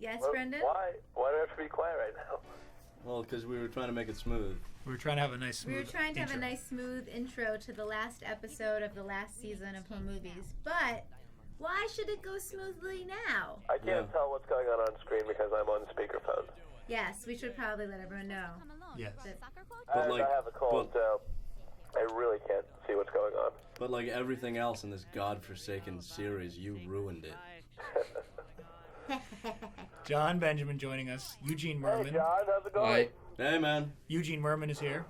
Yes, Well, Brendon? Why do I have to be quiet right now? Well, because we were trying to make it smooth. We were trying to have a nice smooth We were trying to have a intro. nice, smooth intro to the last episode of the last season of Home Movies. But why should it go smoothly now? I can't tell what's going on screen because I'm on speakerphone. Yes, we should probably let everyone know. Yes. But like, I have a cold, so I really can't see what's going on. But like everything else in this godforsaken series, you ruined it. Jon Benjamin joining us. Eugene Mirman. Hey, John, how's it going? Hi. Hey, man. Eugene Mirman is here.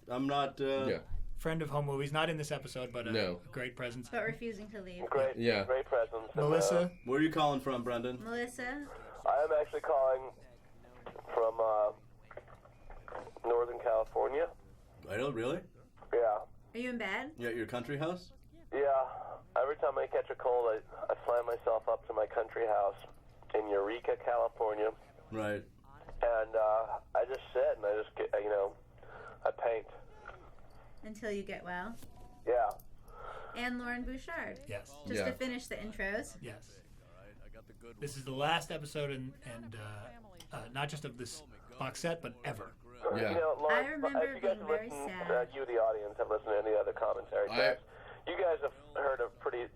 I'm not. Yeah. Friend of Home Movies. Not in this episode, but a No. great presence. But refusing to leave. Great, Yeah. great presence. Melissa. Where are you calling from, Brendon? Melissa? I am actually calling from Northern California. Oh, really? Yeah. Are you in bed? You at your country house? Yeah. Every time I catch a cold, I fly myself up to my country house in Eureka, California, Right. and I just sit and I just get, I paint. Until you get well. Yeah. And Loren Bouchard. Yes. Just Yeah. to finich the intros. Yes. This is the last episode, and not just of this box set, but ever. Yeah. Lauren, I remember if you guys being have very listened, sad. you, the audience, have listened to any other commentary tracks. You guys have heard a pretty,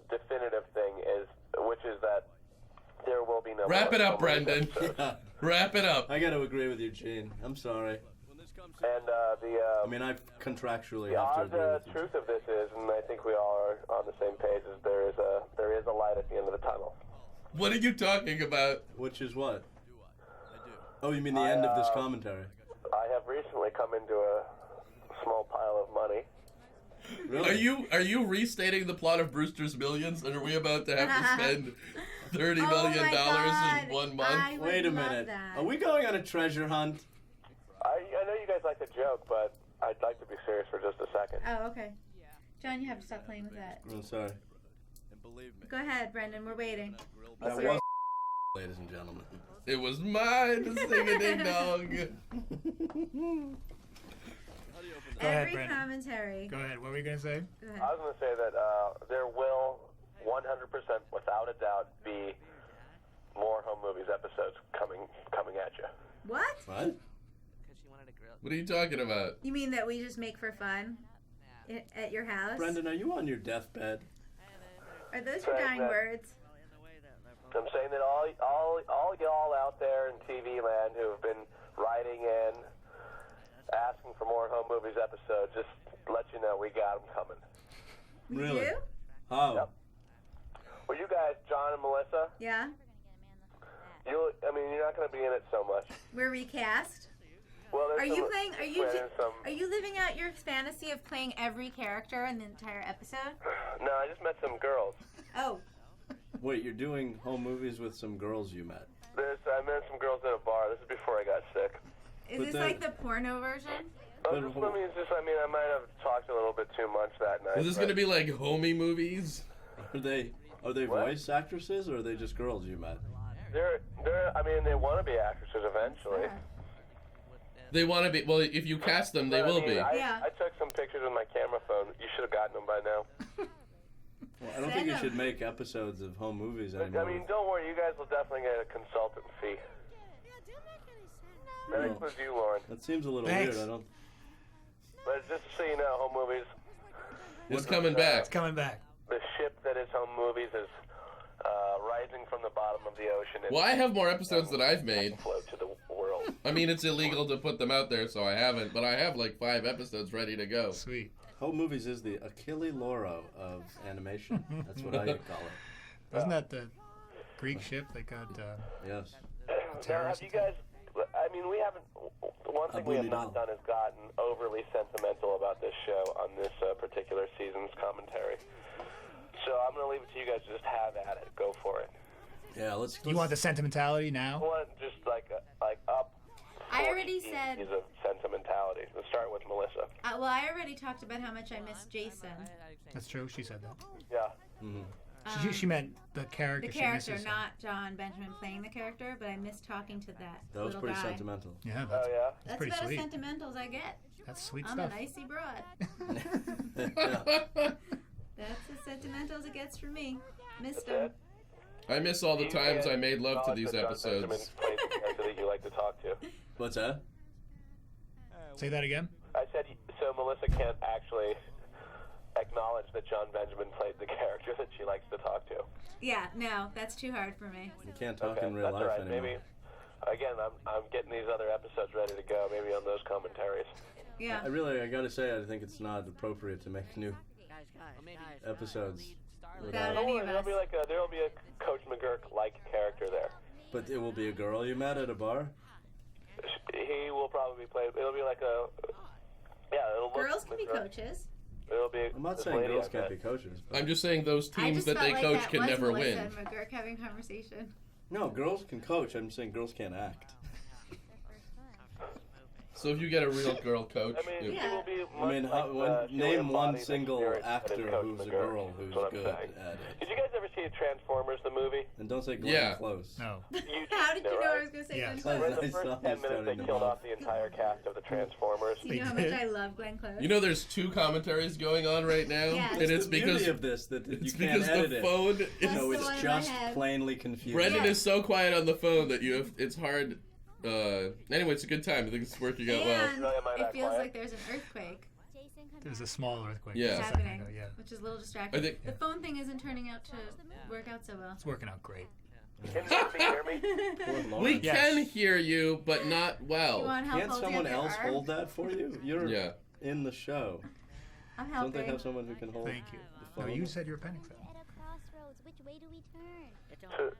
definitive thing, which is that there will be no. Wrap more it up, Home Movies Brendon. episodes. Yeah. Wrap it up. I got to agree with you, Gene. I'm sorry. And I mean, I contractually the have to odd agree with you. truth of this is, and I think we all are on the same page, is there is a light at the end of the tunnel. What are you talking about? Which is what? Oh, you mean the end of this commentary? I have recently come into a small pile of money. Really? Are you restating the plot of Brewster's Millions, and are we about to have to spend $30 million my God. in 1 month? I would Wait a love minute. that. Are we going on a treasure hunt? I know you guys like to joke, but I'd like to be serious for just a second. Oh, okay. John, you have to stop playing with that. I'm sorry. Go ahead, Brendon. We're waiting. That serious. was, ladies and gentlemen. It was mine to sing a ding dong. Go ahead, Every Brendon. commentary. Go ahead. What were you going to say? Go I ahead. was going to say that there will 100%, without a doubt, be more Home Movies episodes coming at you. What? What? What are you talking about? You mean that we just make for fun at your house? Brendon, are you on your deathbed? Are those your Saying dying that- words? I'm saying that all y'all out there in TV land who have been writing in, asking for more Home Movies episodes, just let you know we got them coming. We Really? do? How? Yep. Well, you guys, John and Melissa, Yeah. you're not going to be in it so much. We're recast. Well, there's Are you some- playing? there's some- Are you living out your fantasy of playing every character in the entire episode? No, I just met some girls. Oh, Wait, you're doing home movies with some girls you met. I met some girls at a bar. This is before I got sick. is But this then- like the porno version? I might have talked a little bit too much that night. Is this but- going to be like homie movies? Are they What? voice actresses or are they just girls you met? They want to be actresses eventually. Yeah. They want to be. Well, if you cast them, they But, will be. Yeah. I took some pictures with my camera phone. You should have gotten them by now. Well, I don't think you should make episodes of home movies But, anymore. don't worry. You guys will definitely get a consultant fee. That No. includes you, Lauren. That seems a little Thanks. weird. I don't. But just so you know, Home Movies, It's coming back. It's coming back. the ship that is Home Movies is rising from the bottom of the ocean. And Well, I have more episodes that I've made. float to the world. I mean, it's illegal to put them out there, so I haven't. But I have like 5 episodes ready to go. Sweet. Home movies is the Achille Lauro of animation. That's what I call it. Wasn't that the Greek ship that got... Yes. Now, have terrorist you guys? We haven't. One thing we have not done is gotten overly sentimental about this show on this particular season's commentary. So I'm going to leave it to you guys to just have at it. Go for it. Yeah. Let's. You want the sentimentality I now? want just up. I already 40 said. ECs of sentimentality. Let's start with Melissa. Well, I already talked about how much I miss Jason. That's true. She said that. Yeah. She meant the character. The she character, misses. not Jon Benjamin playing the character, but I miss talking to that That was little pretty guy. sentimental. Yeah, Oh yeah. That's pretty about sweet. as sentimental as I get. that's sweet I'm stuff. an icy broad. Yeah. That's as sentimental as it gets for me. Missed That's him. it. I miss all the times I made love to these Jon episodes. Benjamin plays the character that you like to talk to. What's that? Say that again. I said, so Melissa can't actually acknowledge that Jon Benjamin played the character that she likes to talk to. Yeah, no, that's too hard for me. You can't talk Okay, in real that's life all right. anymore. Maybe, again, I'm getting these other episodes ready to go. Maybe on those commentaries. Yeah. I gotta say, I think it's not appropriate to make new episodes Without without. any of us. There'll be a Coach McGurk-like character there. But it will be a girl you met at a bar? He will probably play. It'll be like a. Yeah, it'll look. Girls can be coaches. It'll be. I'm not this saying lady girls I can't met. be coaches. But I'm just saying those I teams just that felt they like coach that can was never Melissa win. and McGurk having conversation. No, girls can coach. I'm saying girls can't act. So if you get a real girl coach, I mean, Yeah. he will be. I mean, much name one embody the single spirit that is actor Coach who's a McGurk, girl who's is what I'm good saying. at it. Did you guys ever see Transformers the movie? And don't say Glenn Yeah. Close. No. How did you know I right? was going to say Yes. Glenn In Close? the I first saw 10 him minutes, they starting to killed mock. off the entire cast of the Transformers. Do you know how They much did. I love Glenn Close? you know there's two commentaries going on right now, Yeah. and it's the because beauty of this that you it's can't because edit the it. phone. That's No, the it's one in just my head. plainly confusing. Brendan Yeah. is so quiet on the phone that it's hard. Anyway, it's a good time. I think it's working out well. And Really, am I it that feels quiet? like there's an earthquake There's a small earthquake. Yeah. just a second happening, ago, yeah. which is a little distracting. I think- The phone thing isn't turning out to work out so well. It's working out great. Can you hear me? Poor Lauren. We Yes. can hear you, but not You well. want help Can't holding someone up your else arm? hold that for you? You're Yeah. in the show. I'm Don't helping. they have someone who can hold Thank you. the No, phone? you said you were penning for that. At a crossroads, which way do we turn?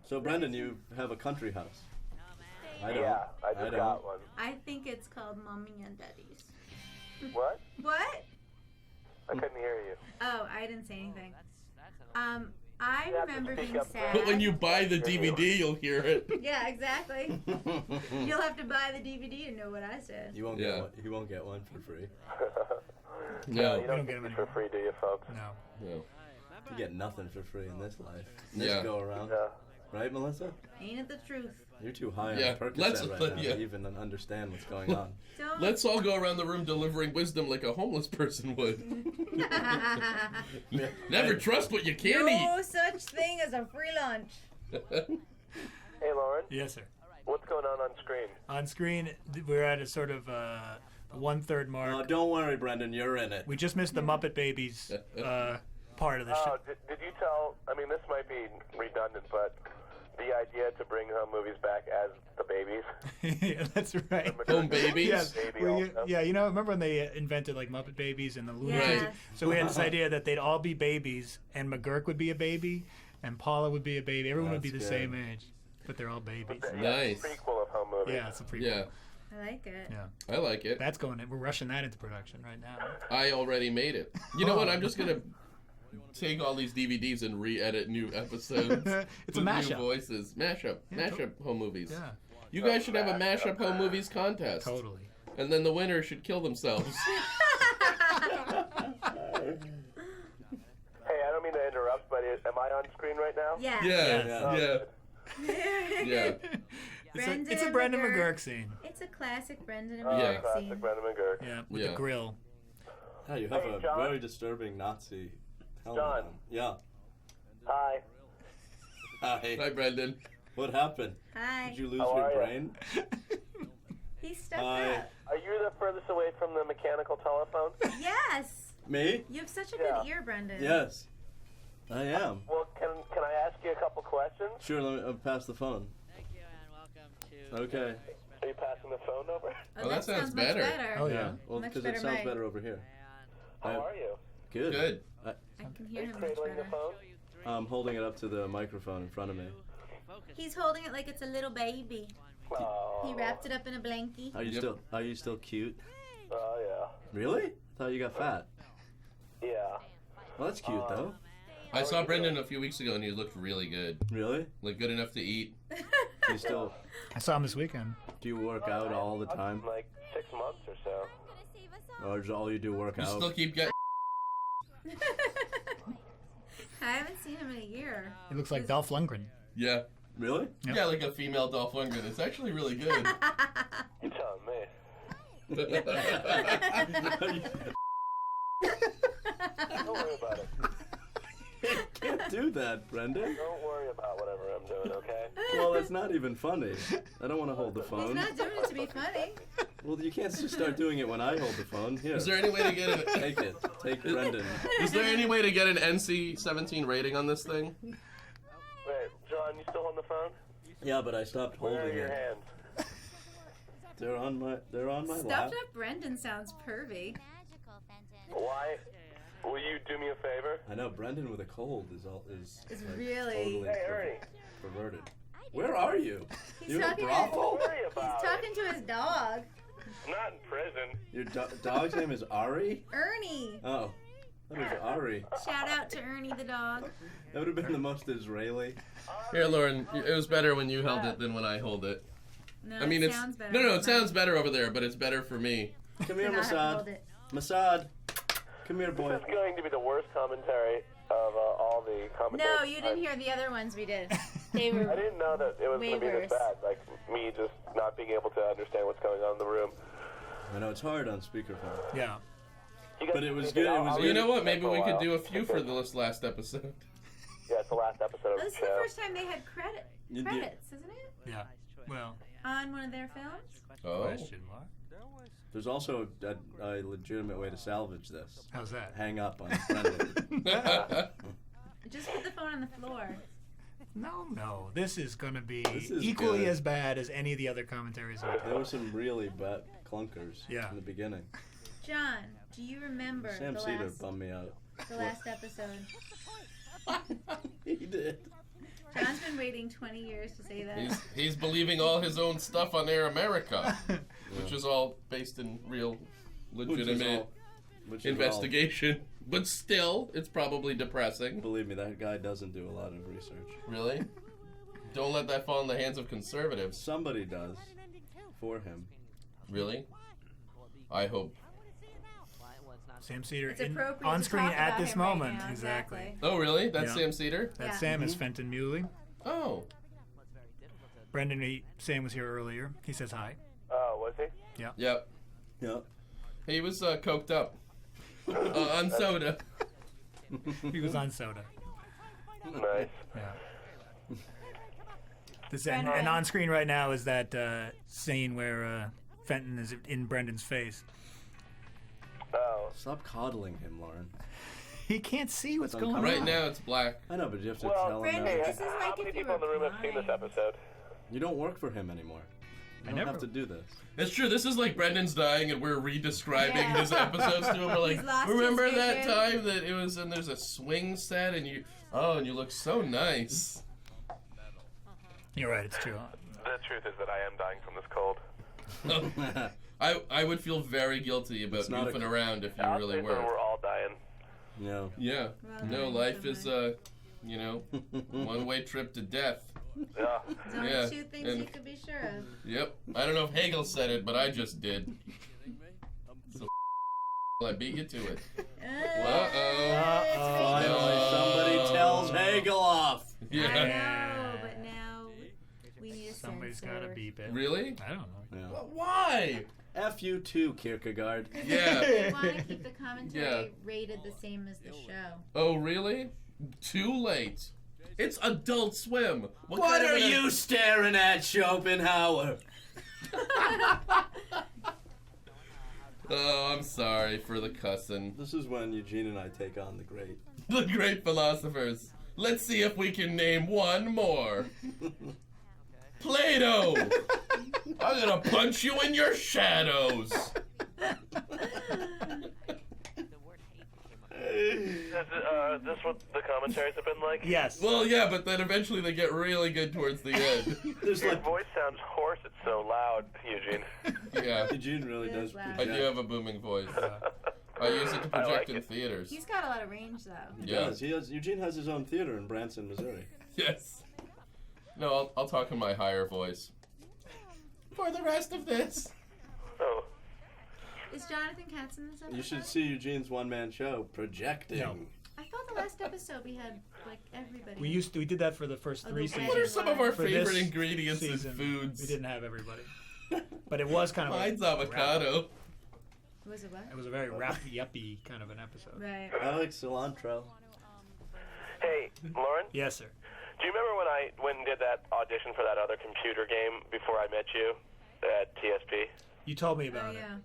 So, Brendan, you have a country house. I don't. Yeah, I just don't. got one. I think it's called Mommy and Daddy's. What? What? I couldn't hear you. Oh, I didn't say anything. I You have to remember speak being up, sad. But when you buy the DVD, you'll hear it. Yeah, exactly. You'll have to buy the DVD to know what I said. You won't Yeah. get one. You won't get one for free. No. You We don't don't get get them these for anymore. free, do you, folks? No. No. You get nothing for free in this life. This Yeah. go around. Yeah. Right, Melissa? Ain't it the truth? You're too high Yeah, on Percocet let's- right now yeah. to even understand what's going on. Don't. Let's all go around the room delivering wisdom like a homeless person would. Never trust what you can't No such thing as a free lunch. eat. Hey, Lauren, Yes, sir. what's going on screen? On screen, we're at a sort of 1/3 mark. Oh, don't worry, Brendan. You're in it. We just missed the Muppet Babies part of the Oh, show. did you tell? I mean, this might be redundant, but the idea to bring home movies back as the babies. Yeah, that's right. Home babies? Yes. Baby Well, also. yeah, you know, remember when they invented like Muppet Babies and the Looney Yes. Tunes? So we had this idea that they'd all be babies, and McGurk would be a baby, and Paula would be a baby. Everyone would be the That's same good. age, but they're all babies. Nice. Prequel of home movies. Yeah, it's a prequel. Yeah, I like it. Yeah, I like it. that's going in. We're rushing that into production right now. I already made it. You know what? I'm just gonna take all these DVDs and re-edit new episodes. It's a with mashup. New voices. Mashup. Yeah, Mashup home movies. Yeah, You guys should have a mashup home movies contest. totally. And then the winner should kill themselves. Hey, I don't mean to interrupt, but am I on screen right now? Yeah. Yeah, yeah, yeah. It's a Brendon McGurk scene. It's a classic Brendon and Yeah. McGurk Classic scene. Brendon McGurk. Yeah, with Yeah. the grill. Oh, you have Hey, a John. very disturbing Nazi helmet John. on. Yeah. Hi. Hi. Hi, Brendan. What happened? Hi. Did you lose How your are ya? brain? He's stuck Hi. up. Are you the furthest away from the mechanical telephone? Yes. Me? You have such a Yeah. good ear, Brendan. Yes. I am. Well, can I ask you a couple questions? Sure, let me pass the phone. Thank you and welcome to. Okay. Are you passing the phone over? Oh, that sounds much better. better. Oh, yeah. Well, Much because it better sounds mic. better over here. How are you? Good. Good. I can hear Are you him much cradling the better. phone? I'm holding it up to the microphone in front of me. He's holding it like it's a little baby. Oh. He wrapped it up in a blankie. Are you Yep. still cute? Oh, yeah. Really? I thought you got fat. Yeah. Well, that's cute though. I saw Brendan a few weeks ago and he looked really good. Really? Like good enough to eat. Do you still I saw him this weekend. do you work out all the time, Like 6 months or so. or is all you do work You out? still keep getting. I haven't seen him in a year. He looks like Dolph Lundgren. Yeah. Really? Yep. Yeah, like a female Dolph Lundgren. It's actually really good. You're telling me. Oh, Don't worry about it. Can't do that, Brendon. Don't worry about whatever I'm doing, okay? Well, it's not even funny. I don't want to hold the He's phone. not doing it to be funny. Well, you can't just start doing it when I hold the phone. Here. Is there any way to get an Take it. Take Brendon. Is there any way to get an NC-17 rating on this thing? Wait, John, you still on the phone? Yeah, but I stopped holding Where are your it. hands? They're on my lap. Stuffed up Brendon sounds pervy. Magical, Fenton. Why? Will you do me a favor? I know Brendon with a cold is It's like really- totally Hey, Ernie. perverted. Where are you? He's You in a talking to- brothel? Don't worry about He's talking to his dog, I'm not in prison. Your dog's name is Ari? Ernie. Oh, that was Ari. Shout out to Ernie the dog. That would have been the most Israeli. Here, Lauren, it was better when you held it than when I hold it. No, I mean, it it's sounds better. no, it sounds better over there, but it's better for me. Come here, Then I'll have to hold Mossad. it. Mossad. Come here, boy. This is going to be the worst commentary of all the commentaries. No, you didn't hear the other ones we did. They were. I didn't know that it was Way going to be worse. this bad. Like, me just not being able to understand what's going on in the room. I know it's hard on speakerphone. Yeah. You guys But it was think good, I'll- it was I'll good. You leave know what? it Maybe for we could while. do a few for this last episode. Yeah, it's the last episode of This the is the show. first time they had credits, isn't it? Yeah. Well, On one of their films. Oh. question mark. There's also a legitimate way to salvage this. How's that? Hang up on Brendon. Just put the phone on the floor. No. This is going to be This is equally good. as bad as any of the other commentaries we've There done. were some really bad clunkers Yeah. in the beginning. John, do you remember Sam the Cedar last bummed me out. episode? He did. John's been waiting 20 years to say that. He's believing all his own stuff on Air America, which is all based in real, legitimate Which is investigation. But still, it's probably depressing. all- believe me, that guy doesn't do a lot of research. Really? Don't let that fall in the hands of conservatives. Somebody does for him. Really? I hope. Sam Cedar It's appropriate on to screen talk at about this him right moment. now, Exactly. Oh, really? That's Yeah. Sam Cedar? That Yeah. Sam is Fenton Muley. Oh. Brendan, Sam was here earlier. He says hi. Oh, was he? Yep. Yep. He was coked up. On soda. He was on soda. Nice. Yeah. And on screen right now is that scene where Fenton is in Brendan's face. Oh. Stop coddling him, Lauren. He can't see what's going on. Right now, it's black. I know, but you have to Well, tell him Brandon, now. this is how like many if you people in the were room have seen this blind. episode? You don't work for him anymore. You don't never- have to do this. It's true. This is like Brendan's dying, and we're re-describing Yeah. his episodes to him. We're like, He's lost his remember that vision." time that it was, and there's a swing set, and you look so nice. You're right. It's true. The truth is that I am dying from this cold. I would feel very guilty about It's not goofing a- around if you I'll really say that were. we're all dying. No. Yeah. Well, No, right, life is somewhere. one-way trip to death. Yeah. There's only Yeah, two things and- you could be sure of. Yep. I don't know if Hegel said it, but I just did. So I beat you to it. Finally, somebody tells Hegel off. I Yeah. know, but now we need a Somebody's got to censor. beep it. Really? I don't know. Yeah. Why? F you too, Kierkegaard. Yeah. They want to keep the commentary Yeah. rated the same as the show. Oh, really? Too late. It's Adult Swim. What kind of are an- you staring at, Schopenhauer? Oh, I'm sorry for the cussing. This is when Eugene and I take on the great. The great philosophers. Let's see if we can name one more. Plato! I'm gonna punch you in your shadows. Is this what the commentaries have been like? Yes. Well, yeah, but then eventually they get really good towards the end. There's Your like voice sounds hoarse. It's so loud, Eugene. Yeah, Eugene really It does is loud. I project. do have a booming voice. I use it to I project like in it. theaters. He's got a lot of range, though. He Yeah. does. He has. Eugene has his own theater in Branson, Missouri. Yes. No, I'll talk in my higher voice. For the rest of this. Oh. Is Jonathan Katz in this episode? You should see Eugene's one-man show, Projecting. No. I thought the last episode we had like everybody. We did that for the first Oh, 3 the seasons. What are some of our For favorite this ingredients in season, foods? We didn't have everybody, but it was kind of. Mine's a avocado. Was it what? It was a very rap yuppie kind of an episode. Right. I like cilantro. Loren? Yes, sir. Do you remember when I went and did that audition for that other computer game before I met you at TSP? You told me about it. Yeah.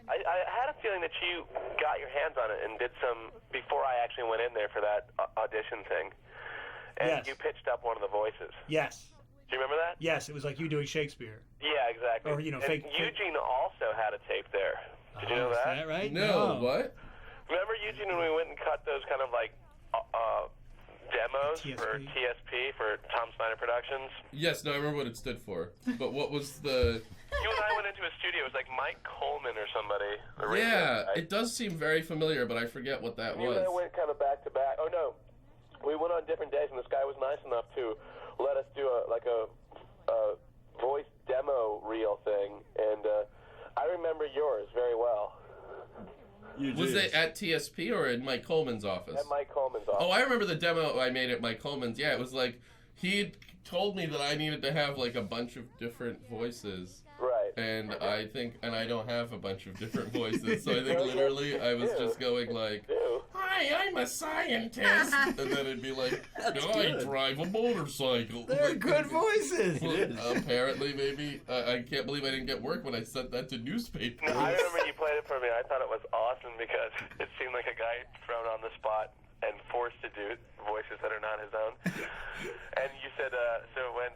I had a feeling that you got your hands on it and did some before I actually went in there for that audition thing. And Yes. you pitched up one of the voices. Yes. Do you remember that? Yes, it was like you doing Shakespeare. Yeah, exactly. Or, you know, and fake- Eugene also had a tape there. Did you know Is that? that right? No, what? Remember, Eugene, when we went and cut those kind of like demos for TSP. TSP, for Tom Snyder Productions? Yes, no, I remember what it stood for. But what was the... You and I went into a studio. It was like Mike Coleman or somebody. the radio Yeah, guy. it does seem very familiar, but I forget what that You and I was. went kind of back to back. Oh no, we went on different days, and this guy was nice enough to let us do a voice demo reel thing, and I remember yours very well. Was it at TSP or in Mike Coleman's office? At Mike Coleman's office. Oh, I remember the demo I made at Mike Coleman's. Yeah, it was like he told me that I needed to have like a bunch of different voices. Right. And I don't have a bunch of different voices, so I think literally I was just going like, "Hi, I'm a scientist," and then it'd be like, "No, I drive a motorcycle." They're good voices. Well, apparently, maybe I can't believe I didn't get work when I sent that to newspapers. No, I remember you played it for me. I thought it was awesome because it seemed like a guy thrown on the spot and forced to do voices that are not his own. And you said, so it went,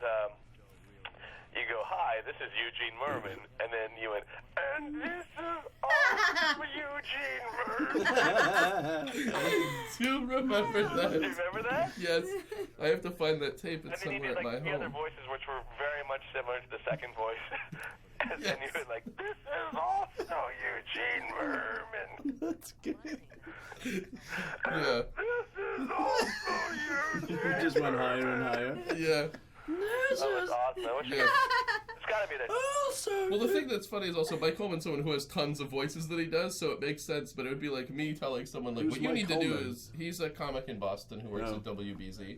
you go, "Hi, this is Eugene Mirman," and then you went, "And this is awesome, Eugene Mirman." I do remember that. Do you remember that? Yes, I have to find that tape. And It's then you somewhere did at like my the other home. voices, which were very much similar to the second voice. And then you were like, "This is also Eugene Mirman." That's good. Yeah, This is also Eugene. It just went higher and higher. yeah. Oh, that's awesome. I wish Yeah. It's gotta be the. Well, the thing that's funny is also Mike Coleman's someone who has tons of voices that he does, so it makes sense. But it would be like me telling someone like, Who's what you Mike need to do Coleman? is he's a comic in Boston who works Oh. at WBZ,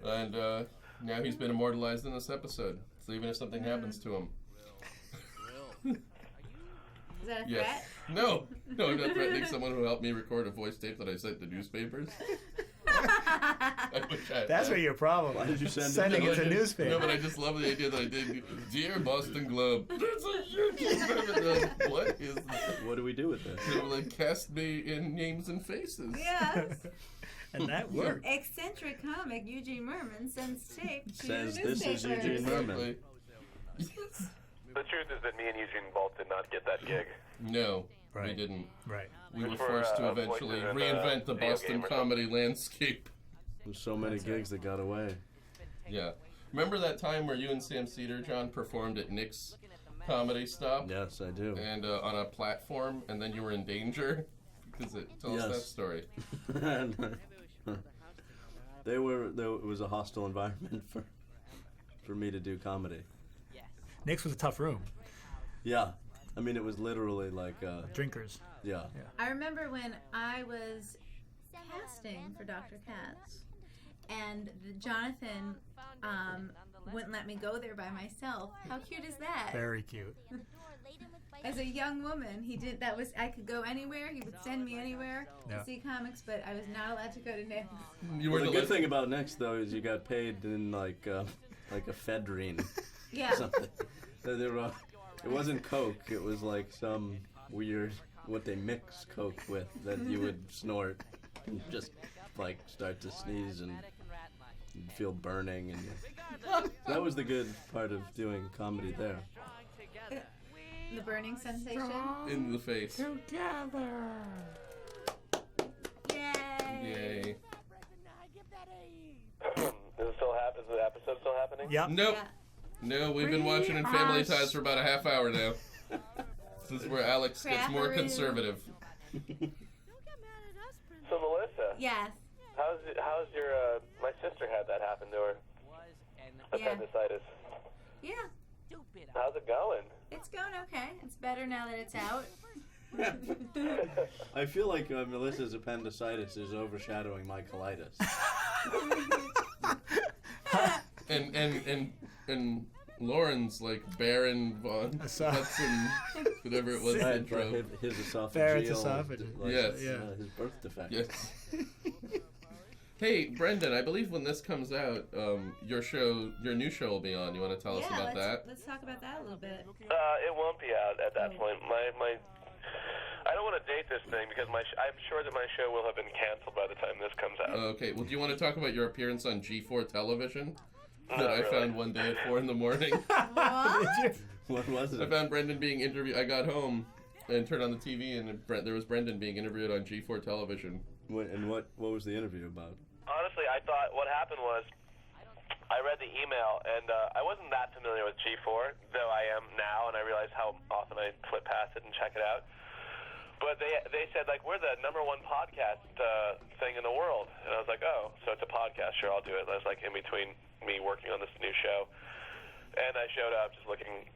and now he's been immortalized in this episode. So even if something happens to him, Is that a yes, threat? no, I'm not threatening someone who helped me record a voice tape that I sent to newspapers. I wish I had That's that. where your problem. Why did you send it? Sending it to No, newspaper. but I just love the idea that I did. Dear Boston Globe, there's a huge what is this? What do we do with this? They were like, cast me in names and faces. Yes. And that worked. Eccentric comic Eugene Merman sends tape to Says the this is newspapers. Eugene Merman. Exactly. Yes. The truth is that me and Eugene both did not get that gig. No, we Right. didn't. Right. We were For, forced to voices eventually in, reinvent the video Boston game or comedy landscape. There's so many gigs that got away. Yeah. Remember that time where you and Sam Cedar, John, performed at Nick's Comedy Stop? Yes, I do. And on a platform, and then you were in danger? Because tell us Yes. that story. It was a hostile environment for me to do comedy. Nick's was a tough room. Yeah, I mean it was literally like Drinkers. yeah. I remember when I was casting for Dr. Katz, and Jonathan wouldn't let me go there by myself. How cute is that? Very cute. As a young woman, I could go anywhere. He would send me anywhere Yeah. to see comics, but I was not allowed to go to Nick's. You Well, were the good thing about Nick's though is you got paid in like a ephedrine Yeah. or something. It wasn't Coke. It was like some weird what they mix Coke with that you would snort and just like start to sneeze and you'd feel burning and that was the good part of doing comedy there. The burning sensation. In the face. Together. Yay. Yay. Is the episode still happening? Yep. Nope. Yeah. No, we've been watching in Family Ties for about a half hour now. This is where Alex gets more Crapperoo. conservative. So Melissa, Yes. how's your my sister had that happen to her? Yeah. Appendicitis. Yeah. How's it going? It's going okay. It's better now that it's out. I feel like Melissa's appendicitis is overshadowing my colitis. And Lauren's like Baron von Hudson, whatever it was. Right, intro. his esophageal. Barrett's esophagus. like, Yes. his birth defect. Yes. Hey, Brendon, I believe when this comes out, your new show will be on. You want to tell us about that? Let's talk about that a little bit. It won't be out at that point. I don't want to date this thing because I'm sure that my show will have been canceled by the time this comes out. Okay. Well, do you want to talk about your appearance on G4 television that I really. found one day at 4 in the morning? What? What was it? I found Brendon being interviewed. I got home and turned on the TV, and there was Brendon being interviewed on G4 television. What was the interview about? Honestly, I thought what happened was I read the email, and I wasn't that familiar with G4, though I am now, and I realize how often I flip past it and check it out. But they said, like, we're the #1 podcast thing in the world. And I was like, oh, so it's a podcast. Sure, I'll do it. And I was, like, in between me working on this new show. And I showed up just looking...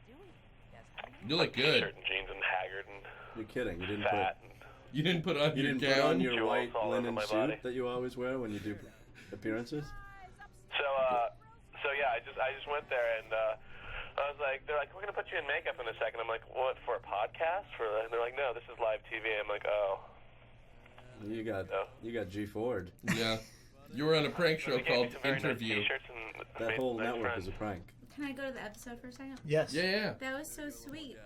You look good. T-shirt and jeans and haggard and You're kidding. You didn't fat. You didn't put on your put gown? on your white all over linen my suit body. that you always wear when you do appearances? So yeah, I just went there and I was like, they're like, we're gonna put you in makeup in a second. I'm like, what, for a podcast? And they're like, no, this is live TV. I'm like, oh. You got G4'd. Yeah. You were on a prank show They gave me called some very nice Interview. T-shirts and That made whole nice network friends. is a prank. Can I go to the episode for a second? Yes. Yeah. That was so sweet.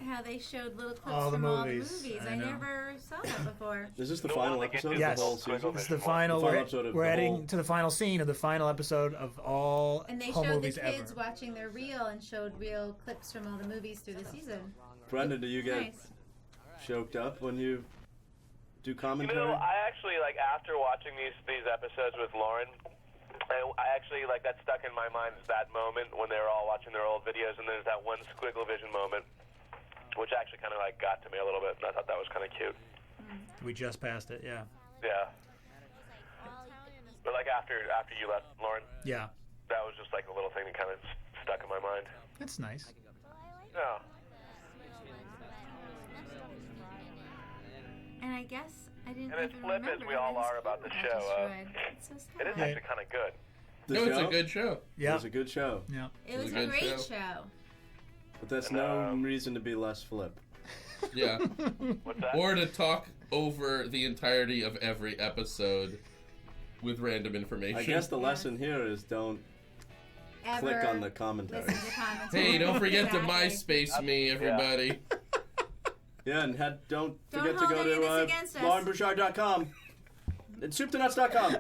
How they showed little clips All the from movies. all the movies. I I know. never saw that before. Is this the The final one that gets episode of Yes. the whole season? It's the The final. final episode of We're the heading whole- to the final scene of the final episode of all And they home showed the movies kids ever. watching their reel and showed real clips from all the movies through the season. Brendon, do you get Nice. choked up when you do You commentary? know, I actually, like, after watching these episodes with Loren, I actually, like, that stuck in my mind is that moment when they were all watching their old videos, and there's that one squiggle vision moment, which actually kind of, like, got to me a little bit, and I thought that was kind of cute. We just passed it. Yeah. Yeah. But, like, after you left, Lauren, Yeah. that was just, like, a little thing that kind of stuck in my mind. That's nice. Yeah. And I guess I didn't And as even flip as remember we all that are about the got show, destroyed. It's so sad. It is Yeah. actually kind of good. The No, it's show? a good show. It Yeah. was a good show. Yeah. It was It's a a good great show. show. But that's And, no reason to be less flip. Yeah. What's that? Or to talk over the entirety of every episode with random information. I guess the lesson here is don't Ever click on the commentary. listen to commentary. Hey, don't forget to Exactly. MySpace me, everybody. Yeah, and don't Don't forget to hold go any of this to against us. LorenBouchard.com and SoupToNuts.com.